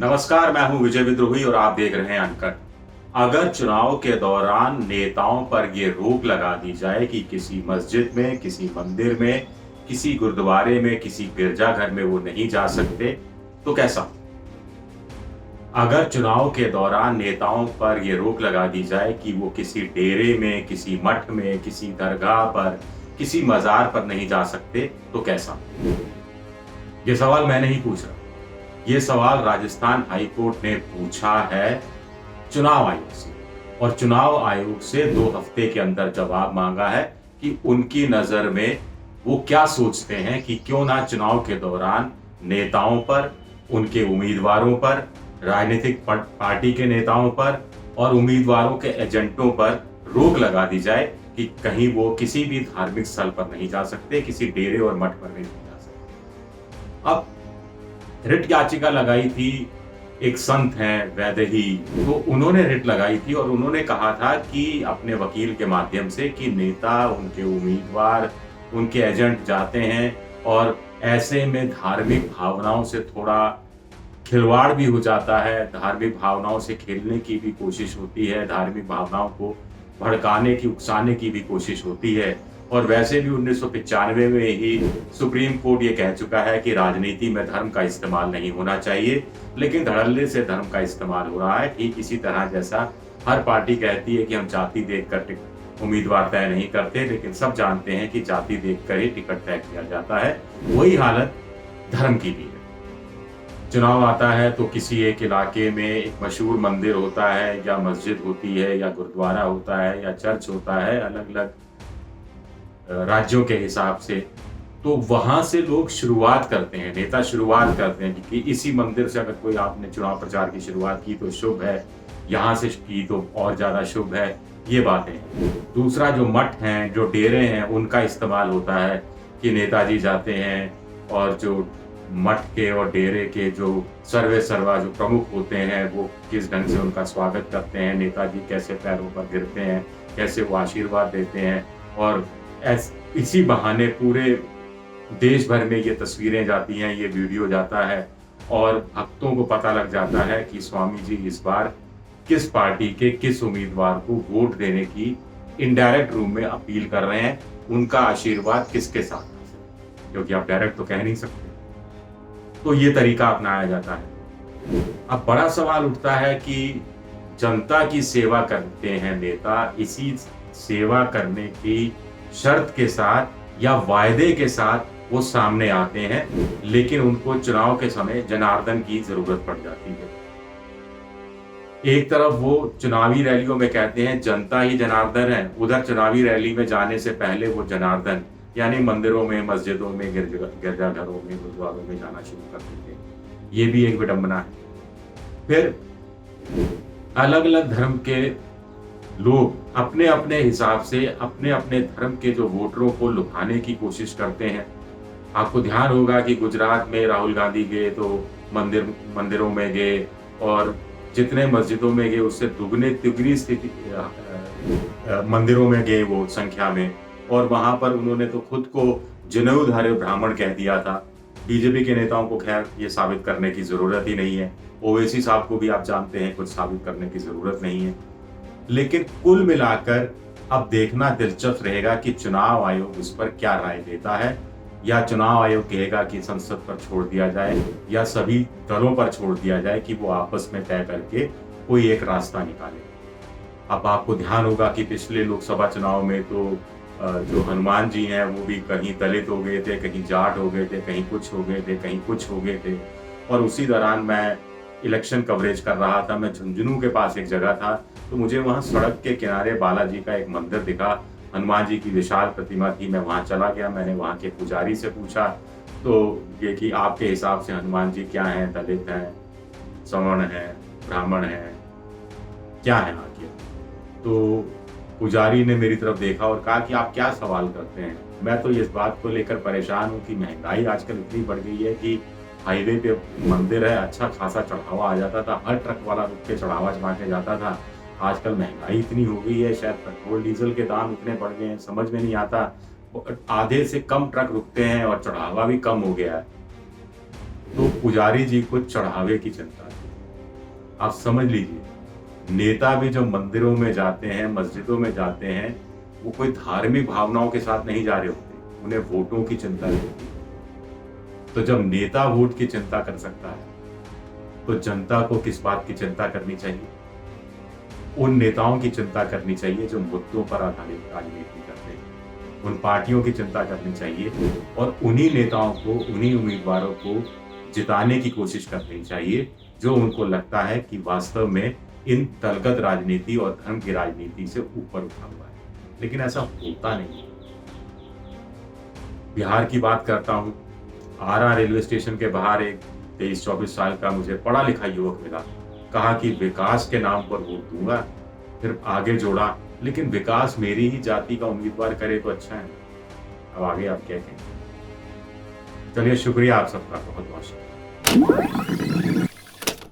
नमस्कार, मैं हूं विजय विद्रोही और आप देख रहे हैं अनकट। अगर चुनाव के दौरान नेताओं पर ये रोक लगा दी जाए कि किसी मस्जिद में, किसी मंदिर में, किसी गुरुद्वारे में, किसी गिरजाघर में वो नहीं जा सकते, तो कैसा? अगर चुनाव के दौरान नेताओं पर ये रोक लगा दी जाए कि वो किसी डेरे में, किसी मठ में, किसी दरगाह पर, किसी मजार पर नहीं जा सकते, तो कैसा? ये सवाल मैं नहीं पूछ रहा। ये सवाल राजस्थान हाई कोर्ट ने पूछा है चुनाव आयोग से, और चुनाव आयोग से 2 हफ्ते के अंदर जवाब मांगा है कि उनकी नजर में वो क्या सोचते हैं कि क्यों ना चुनाव के दौरान नेताओं पर, उनके उम्मीदवारों पर, राजनीतिक पार्टी के नेताओं पर और उम्मीदवारों के एजेंटों पर रोक लगा दी जाए कि कहीं वो किसी भी धार्मिक स्थल पर नहीं जा सकते, किसी डेरे और मठ पर नहीं जा सकते। अब रिट याचिका लगाई थी, एक संत हैं वैदेही, तो उन्होंने रिट लगाई थी और उन्होंने कहा था कि अपने वकील के माध्यम से कि नेता, उनके उम्मीदवार, उनके एजेंट जाते हैं और ऐसे में धार्मिक भावनाओं से थोड़ा खिलवाड़ भी हो जाता है, धार्मिक भावनाओं से खेलने की भी कोशिश होती है, धार्मिक भावनाओं को भड़काने की, उकसाने की भी कोशिश होती है। और वैसे भी 1995 में ही सुप्रीम कोर्ट ये कह चुका है कि राजनीति में धर्म का इस्तेमाल नहीं होना चाहिए, लेकिन धड़ल्ले से धर्म का इस्तेमाल हो रहा है। ठीक इसी तरह जैसा हर पार्टी कहती है कि हम जाति देखकर उम्मीदवार तय नहीं करते, लेकिन सब जानते हैं कि जाति देखकर ही टिकट तय किया जाता है। वही हालत धर्म की भी है। चुनाव आता है तो किसी एक इलाके में एक मशहूर मंदिर होता है, या मस्जिद होती है, या गुरुद्वारा होता है, या चर्च होता है, अलग अलग राज्यों के हिसाब से, तो वहां से लोग शुरुआत करते हैं, नेता शुरुआत करते हैं कि इसी मंदिर से अगर कोई आपने चुनाव प्रचार की शुरुआत की तो शुभ है, यहां से की तो और ज्यादा शुभ है, ये बातें। दूसरा, जो मठ हैं, जो डेरे हैं, उनका इस्तेमाल होता है कि नेताजी जाते हैं और जो मठ के और डेरे के जो सर्वे सर्वा जो प्रमुख होते हैं वो किस ढंग से उनका स्वागत करते हैं, नेताजी कैसे पैरों पर गिरते हैं, कैसे वो आशीर्वाद देते हैं, और इसी बहाने पूरे देश भर में ये तस्वीरें जाती हैं, ये वीडियो जाता है और भक्तों को पता लग जाता है कि स्वामी जी इस बार किस पार्टी के किस उम्मीदवार को वोट देने की इनडायरेक्ट रूप में अपील कर रहे हैं, उनका आशीर्वाद किसके साथ है, क्योंकि आप डायरेक्ट तो कह नहीं सकते। तो ये तरीका अपनाया जाता है। अब बड़ा सवाल उठता है कि जनता की सेवा करते हैं नेता, इसी सेवा करने की शर्त के साथ या वायदे के साथ वो सामने आते हैं, लेकिन उनको चुनाव के समय जनार्दन की जरूरत पड़ जाती है। एक तरफ वो चुनावी रैलियों में कहते हैं जनता ही जनार्दन है, उधर चुनावी रैली में जाने से पहले वो जनार्दन यानी मंदिरों में, मस्जिदों में, गिरजाघरों में, गुरुद्वारों में जाना शुरू कर देते हैं। ये भी एक विडंबना है। फिर अलग अलग धर्म के लोग अपने अपने हिसाब से अपने अपने धर्म के जो वोटरों को लुभाने की कोशिश करते हैं। आपको ध्यान होगा कि गुजरात में राहुल गांधी गए तो मंदिरों में गए, और जितने मस्जिदों में गए उससे दुगनी स्थिति मंदिरों में गए वो संख्या में, और वहां पर उन्होंने तो खुद को जनेऊधारी ब्राह्मण कह दिया था। बीजेपी के नेताओं को खैर ये साबित करने की जरूरत ही नहीं है, ओवैसी साहब को भी आप जानते हैं कुछ साबित करने की जरूरत नहीं है। लेकिन कुल मिलाकर अब देखना दिलचस्प रहेगा कि चुनाव आयोग इस पर क्या राय देता है, या चुनाव आयोग कहेगा कि संसद पर छोड़ दिया जाए या सभी दलों पर छोड़ दिया जाए कि वो आपस में तय करके कोई एक रास्ता निकाले। अब आपको ध्यान होगा कि पिछले लोकसभा चुनाव में तो जो हनुमान जी हैं वो भी कहीं दलित हो गए थे, कहीं जाट हो गए थे, कहीं कुछ हो गए थे, कहीं कुछ हो गए थे। और उसी दौरान मैं इलेक्शन कवरेज कर रहा था, मैं झुंझुनू के पास एक जगह था, तो मुझे वहाँ सड़क के किनारे बालाजी का एक मंदिर दिखा, हनुमान जी की विशाल प्रतिमा थी। मैं वहाँ चला गया, मैंने वहाँ के पुजारी से पूछा तो ये कि आपके हिसाब से हनुमान जी क्या हैं, दलित हैं, सवर्ण हैं, ब्राह्मण हैं, क्या है आखिर? तो पुजारी ने मेरी तरफ देखा और कहा कि आप क्या सवाल करते हैं। मैं तो इस बात को लेकर परेशान हूँ कि महंगाई आजकल इतनी बढ़ गई है कि हाईवे पे मंदिर है, अच्छा खासा चढ़ावा आ जाता था, हर ट्रक वाला रुक के चढ़ावा चढ़ा के जाता था। आजकल महंगाई इतनी हो गई है, शायद पेट्रोल डीजल के दाम इतने बढ़ गए हैं, समझ में नहीं आता। आधे से कम ट्रक रुकते हैं और चढ़ावा भी कम हो गया है। तो पुजारी जी को चढ़ावे की चिंता थी। आप समझ लीजिए, नेता भी जो मंदिरों में जाते हैं, मस्जिदों में जाते हैं, वो कोई धार्मिक भावनाओं के साथ नहीं जा रहे होते, उन्हें वोटों की चिंता रहती है। तो जब नेता वोट की चिंता कर सकता है, तो जनता को किस बात की चिंता करनी चाहिए? उन नेताओं की चिंता करनी चाहिए जो मुद्दों पर आधारित राजनीति करते हैं। उन पार्टियों की चिंता करनी चाहिए और उन्हीं नेताओं को, उन्हीं उम्मीदवारों को जिताने की कोशिश करनी चाहिए जो उनको लगता है कि वास्तव में इन दलगत राजनीति और धर्म की राजनीति से ऊपर उठा हुआ है। लेकिन ऐसा होता नहीं है। बिहार की बात करता हूँ, आरा रेलवे स्टेशन के बाहर एक 23-24 साल का मुझे पढ़ा लिखा युवक मिला। कहा कि विकास के नाम पर वोट दूंगा, फिर आगे जोड़ा, लेकिन विकास मेरी ही जाति का उम्मीदवार करे तो अच्छा है। अब आगे आप क्या कहें? चलिए, शुक्रिया आप सबका, बहुत बहुत शुक्रिया।